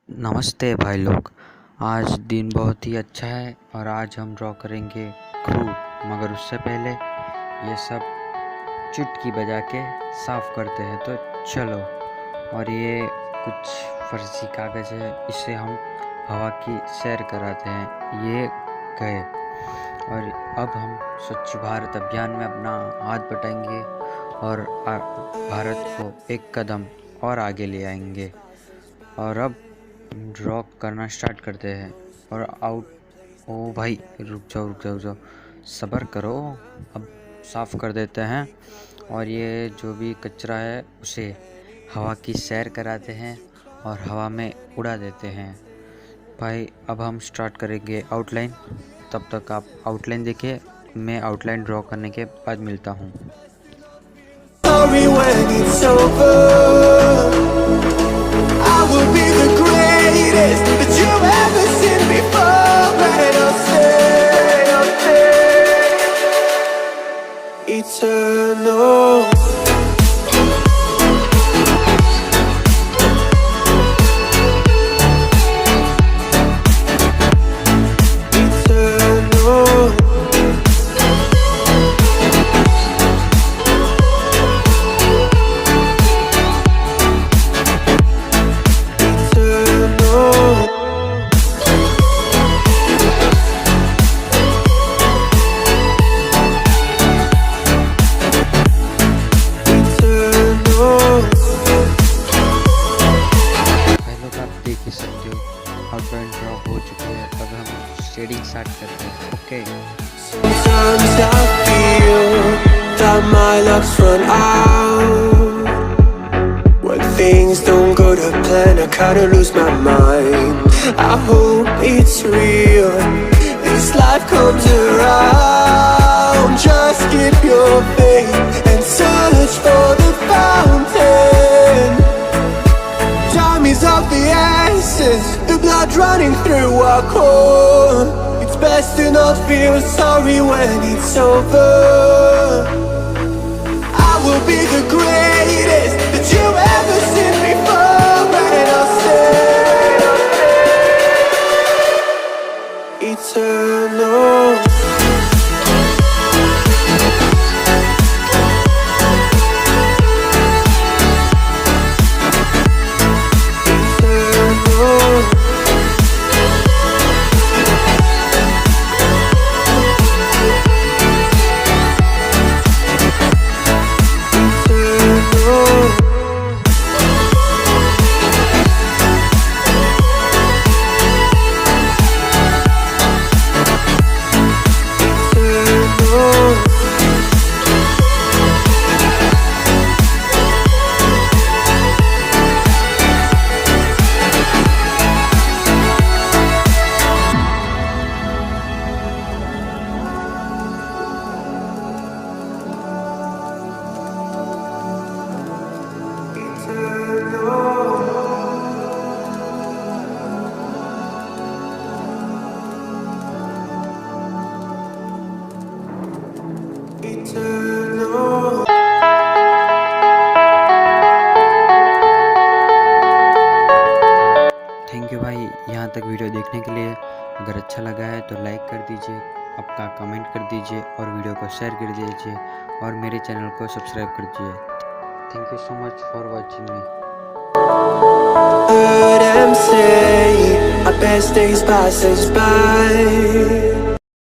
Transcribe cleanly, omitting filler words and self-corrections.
नमस्ते भाई लोग। आज दिन बहुत ही अच्छा है और आज हम ड्रॉ करेंगे ग्रूट। मगर उससे पहले ये सब चुटकी बजा के साफ़ करते हैं, तो चलो। और ये कुछ फर्जी कागज़ है, इससे हम हवा की सैर कराते हैं। ये गए और अब हम स्वच्छ भारत अभियान में अपना हाथ बटाएंगे और भारत को एक कदम और आगे ले आएंगे। और अब ड्रॉ करना स्टार्ट करते हैं। और आउट ओ भाई, रुक जाओ, सब्र करो। अब साफ़ कर देते हैं और ये जो भी कचरा है उसे हवा की सैर कराते हैं और हवा में उड़ा देते हैं। भाई अब हम स्टार्ट करेंगे आउटलाइन। तब तक आप आउटलाइन देखिए, मैं आउटलाइन ड्रॉ करने के बाद मिलता हूँ। Eternal. आउटलाइन ड्रॉ हो चुकी है, अब हम शेडिंग स्टार्ट करते हैं। Okay. Sometimes I feel that my luck's run out. When things don't go to plan, I kinda lose my mind. I hope it's real, this life comes around. Just keep your faith and search for the fountain. Time is of the essence, the blood running through our core. It's best to not feel sorry when it's over. I will be the greatest that you've ever seen before, and I'll stay eternal. Thank you भाई, यहाँ तक video देखने के लिए। अगर अच्छा लगा है तो लाइक कर दीजिए, आपका कमेंट कर दीजिए और वीडियो को शेयर कर दीजिए और मेरे चैनल को सब्सक्राइब कर दीजिए। Thank you so much for watching me. Heard them say our best days pass us by.